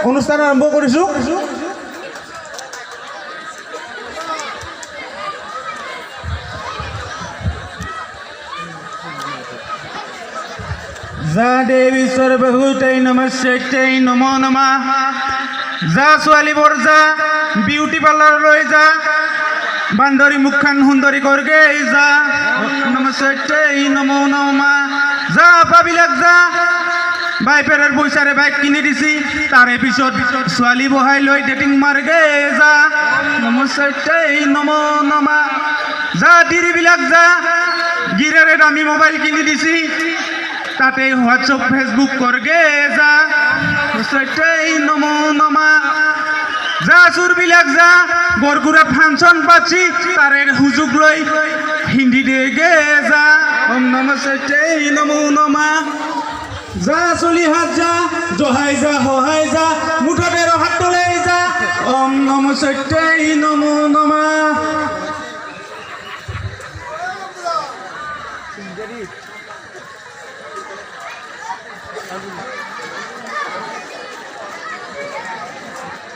অনুষ্ঠান আৰম্ভ কৰিছোঁ। যা দেৱী সৰ্বভূতৈ নমস্যৈ নমো নমঃ। যা ছোৱালীবোৰ যা বিউটি পাৰ্লাৰলৈ যা, বান্দৰী মুখখন সুন্দৰী কৰগে যা, নমস্যৈ নমো নমঃ। যা আপাবিলাক যা, বাইপেৰৰ পইচাৰে বাইক কিনি দিছি, তাৰে পিছত ছোৱালী বহাই লৈ ডেটিং মাৰগে যা, নমস্যৈ নমো নমঃ। যা তিৰিবিলাক যা, গিৰেৰে দামী মোবাইল কিনি দিছি, তাতে হোৱাটছআপ ফেচবুক কৰগে যা, নমস্যৈ নমো নমঃ। যা চোৰবিলাক যা, বৰগুৰাত ফাংচন পাতছি, তাৰে সুযোগ লৈ হিন্দী দেগে যা, ওম নমস্যৈ নমো নমঃ। যা চলি হাত যা, জহাই যা সহায় যা, মুঠতে হাত তোলাই যা, ওম নমস্যৈ নমো নমঃ।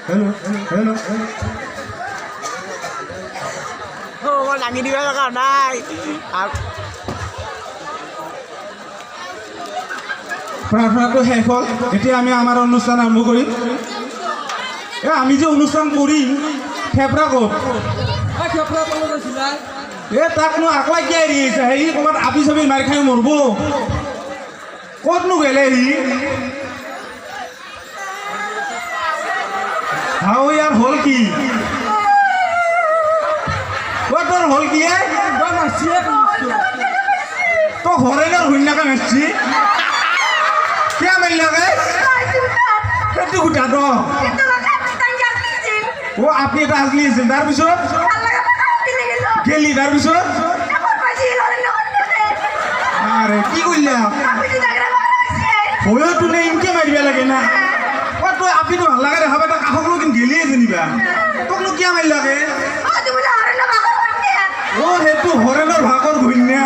হেল্ল' হেল্ল' মই দাঙি দিব লগা নাই। প্ৰাৰ্থনাটো শেষ হ'ল, এতিয়া আমি আমাৰ অনুষ্ঠান আৰম্ভ কৰিম। আমি যে অনুষ্ঠান কৰিম, ফেফৰা ক'ত? তাকনো আকলাই কিয় এৰি আহিছে? সি ক'ৰবাত আপি চাপি মাৰি খাই মৰব, ক'তনো গেলে সি? হাও ইয়াৰ হ'ল কি? তোৰ হ'ল কি? তো ঘৰে না ঘূৰ্ণাকে মাৰছি কিয় মাৰিলাকে? সেইটো গোটা তো আপনি এটা হাজলি আছিল, তাৰপিছত গেলি, তাৰপিছত আৰে কি কৰিলা? হয়েও তোনে ইনকে মাৰিব লাগে না। তই আপিটো ভাল লাগে দেখা পাই, তই কাষক লৈ কিন্তু গেলিয়ে যেনিবা, তোকনো কিয় মাৰিলাকে? সেইটো হৰেণৰ ভাগৰ ঘূৰ্ণা।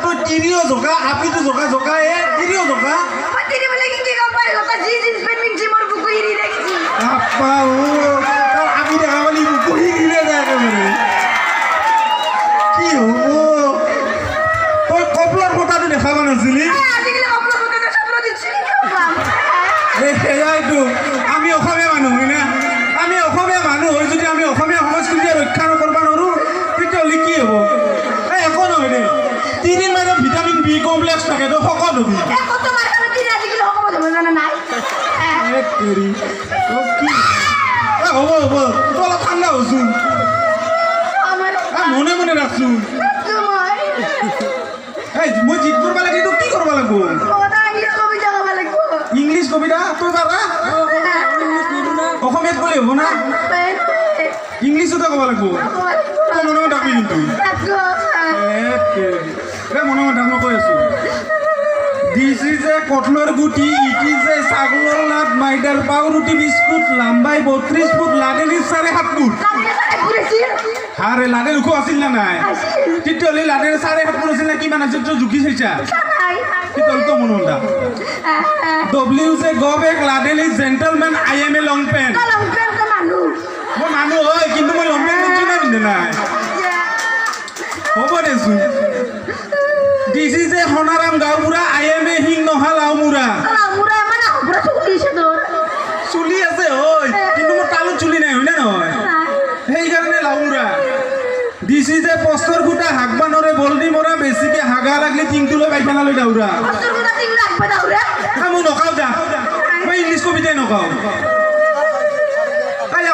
তই তিৰিও জোকা, আপিটো জোকা জোকা, তিৰিও জোকা। আপি দেখা পালি বুকুহি গিলে যায় একেবাৰে। কি হ'ব? তই কপলাৰ কথাটো দেখাব নাছিলি? সেয়াইতো, আমি অসমীয়া মানুহ হয় না। আমি অসমীয়া মানুহ হৈ যদি আমি অসমীয়া সংস্কৃতি ৰক্ষা কৰিব নোৱাৰোঁ, তেতিয়াহ'লে কি হ'ব? একো নহয় দে, তিৰিৰ মাজত ভিটামিন বি কমপ্লেক্স থাকে, তই শকত হবি। হ'ব হ'ব, তই অলপ ঠাণ্ডা হচোন, মনে মনে ৰাখছোন। মই জিত কৰিব লাগে, তোক কি কৰিব লাগিব? ইংলিছ কবিতা তই পাৰা? অসমীয়াত ক'লে হ'ব না? ইংলিছতে ক'ব লাগিব। তই মনে মনে থাকবি কিন্তু, মনে মনে থাক, মই কৈ আছোঁ। দিছ ইজ এ কটলৰ গুটি, ইট ইজ এ ছাগলৰ লাট, মাইদাৰ পাও ৰুটি বিস্কুট, লাম্বাই 32 ফুট, লাডেলি 7.5 ফুট। আৰে লাডেল ওখ আছিল না নাই? তেতিয়াহ'লে লাডেল 7.5 ফুট আছিল না? কিমান আছিল তই জুখি চাইছা? তেতিয়াহ'লে তই মনে মনে ডব্লিউ যে গ বেক, লাডেল ইজ gentlemen, I am a long pant. মই মানুহ হয়, কিন্তু মই লং পেণ্ট পিন্ধি না পিন্ধে নাই? হ'ব দেচোন। দিছ ইজ এ সোণাৰাম গাঁওবুঢ়া, আই এম এ হিং নহা লাওমুৰা। চুলি আছে হয়, কিন্তু মোৰ তালত চুলি নাই, হয় নে নহয়? সেইকাৰণে লাওমুৰা। দিছ ইজ এ পষ্টৰ গোটা, হাগবা নৰে বলদি মৰা, বেছিকে হাগা লাগিলে টিংটোলৈ পাইখানালৈ দাউৰা। মই নকাওঁ যা, মই ইংলিছ কবিতাই নকাওঁ।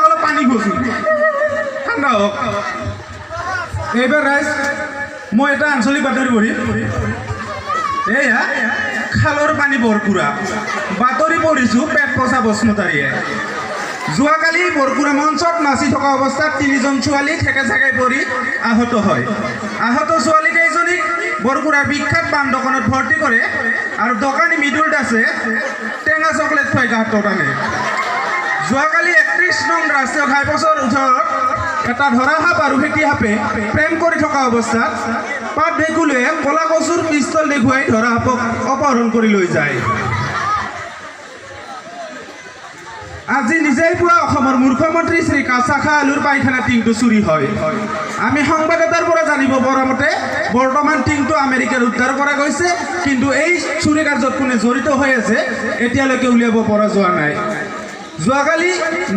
অলপ পানী খোজোঁ, ঠাণ্ডা হওক। এইবাৰ ৰাইজ, মই এটা আঞ্চলিক বাতৰি পঢ়িম। এয়া খালৰ পানী বৰকুৰা, বাতৰি পঢ়িছোঁ পেট পচা বস্মতাৰীয়ে। যোৱাকালি বৰকুৰা মঞ্চত নাচি থকা অৱস্থাত 3জন ছোৱালী ঠেকে ঠেকাই পৰি আহত হয়। আহত ছোৱালীকেইজনীক বৰকুৰাৰ বিখ্যাত পাণ দোকানত ভৰ্তি কৰে আৰু দোকানী মৃদুল দাসে টেঙা চকলেট খুৱাই গাঁত টানে। যোৱাকালি 31 নং ৰাষ্ট্ৰীয় ঘাইপথৰ ওচৰত এটা ধৰা সাপ আৰু ফেটি সাপে প্ৰেম কৰি থকা অৱস্থাত পাত ভেকুলীয়ে কলা কচুৰ পিষ্টল দেখুৱাই ধৰা সাপক অপহৰণ কৰি লৈ যায়। আজি নিজেই পুৱা অসমৰ মুখ্যমন্ত্ৰী শ্ৰী কাছাখা আলুৰ পায়খানা টিংটো চুৰি হয় আমি সংবাদ এটাৰ পৰা জানিব পৰা মতে বৰ্তমান টিংটো আমেৰিকাৰ উদ্ধাৰ কৰা গৈছে কিন্তু এই চুৰি কাৰ্যত কোনে জড়িত হৈ আছে এতিয়ালৈকে উলিয়াব পৰা যোৱা নাই যোৱাকালি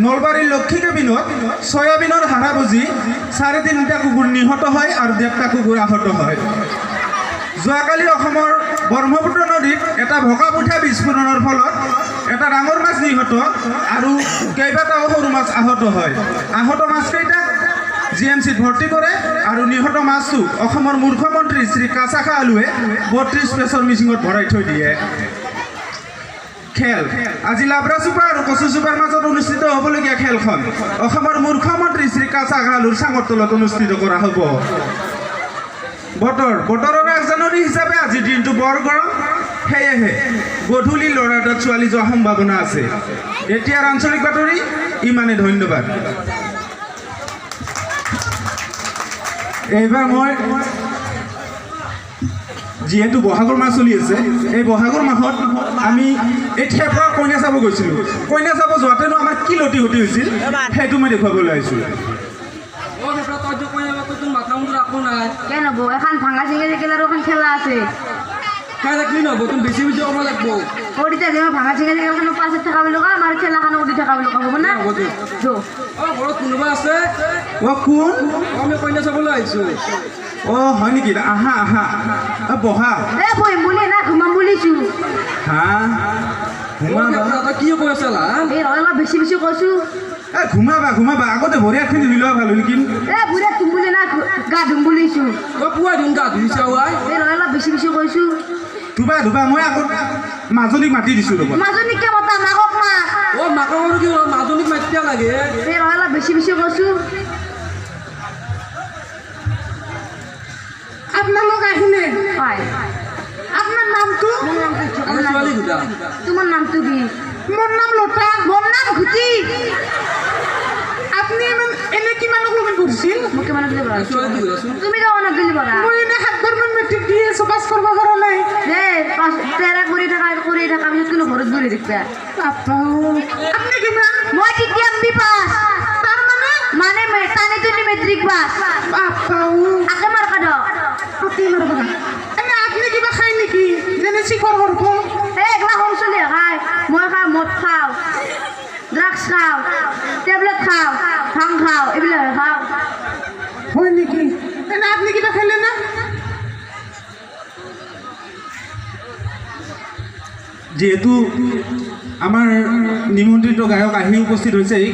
নলবাৰীৰ লক্ষী কেবিনত চয়াবিনৰ হাৰা বুজি 3.5টা কুকুৰ নিহত হয় আৰু 1.5টা কুকুৰ আহত হয় যোৱাকালি অসমৰ ব্ৰহ্মপুত্ৰ নদীত এটা ভকা পুঠা বিস্ফোৰণৰ ফলত এটা ডাঙৰ মাছ নিহত আৰু কেইবাটাও সৰু মাছ আহত হয় আহত মাছকেইটাক জিএমচিত ভৰ্তি কৰে আৰু নিহত মাছটো অসমৰ মুখ্যমন্ত্ৰী শ্ৰী কাছাখা আলুৱে 32 পেচৰ মিচিঙত ভৰাই থৈ দিয়ে খেল আজি লাব্ৰাচুপা আৰু কচুচুপাৰ মাজত অনুষ্ঠিত হ'বলগীয়া খেলখন অসমৰ মুখ্যমন্ত্ৰী শ্ৰী কাছাখা আলুৰ চাঙৰ তলত অনুষ্ঠিত কৰা হ'ব বতৰৰ আগজাননী হিচাপে আজি দিনটো বৰ গৰম সেয়েহে গধূলি ল'ৰা এটাত ছোৱালী যোৱাৰ সম্ভাৱনা আছে এতিয়াৰ আঞ্চলিক বাতৰি ইমানে ধন্যবাদ এইবাৰ মই যিহেতু বহাগৰ মাহ চলি আছে এই বহাগৰ মাহত আমি এই থেপৰা কইনা চাব গৈছিলোঁ কইনা চাব যোৱাতেনো আমাৰ কি লটি ঘটি হৈছিল সেইটো মই দেখুৱাবলৈ আহিছোঁ কেন হব এখন ভাঙা চিঙে খেলার ওখান খেলা আছে ওটিতে যে ভাঙা চিঙে খেলাখানো 5 টাকা বলে আমার খেলাখানো 20 টাকা বলে হব না হয় নেকি আহা আহা বহা বহিম বুলি না ঘুমাম বুলিছো অলপ বেছি বেছি কৈছো ঘুমাবা আগতে ভৰি এখিনি ধুই লোৱা ভাল নেকি বুঢ়া তুম বুলি না গা ধুম বুলিছো অলপ বেছি বেছি কৈছো ধুবা মই আগত মাজনীক মাতি দিছো ৰ'ব মাজনীকে মতা মাকক অলপ বেছি বেছি কৈছো আপোনালোক আহিলে হয় আপোনাৰ নামটো তোমাৰ নামটো কি মোৰ নাম লতা মোৰ নাম ঘুটি আপুনি এনে কিমানক লগত ঘূৰিছিল মোক কিমান দিলে বৰা তুমি যাও না দিলি বৰা মই এনে 7বাৰমান মেট্ৰিক দি আছো পাছ কৰিব পৰা নাই দে তেৰা কৰি থাকা পিছত কোনো ঘৰত ঘূৰি দেখবা আপুনি কিমান মই তেতিয়া এমবি পাস তাৰ মানে টানি টুনি মেট্ৰিক পাস আকে মাৰ কাদ এনে আপুনি কিবা খাই নেকি যেনে চিখৰ সৰ্প একলা হোম চলি খাই মই খাওঁ মদ খাওঁ ড্ৰাগছ খাওঁ টেবলেট খাওঁ ভাং খাওঁ এইবিলাক খাওঁ হয় নেকি এনে আপুনি কিবা খালে না যিহেতু আমাৰ নিমন্ত্ৰিত গায়ক আহি উপস্থিত হৈছে এই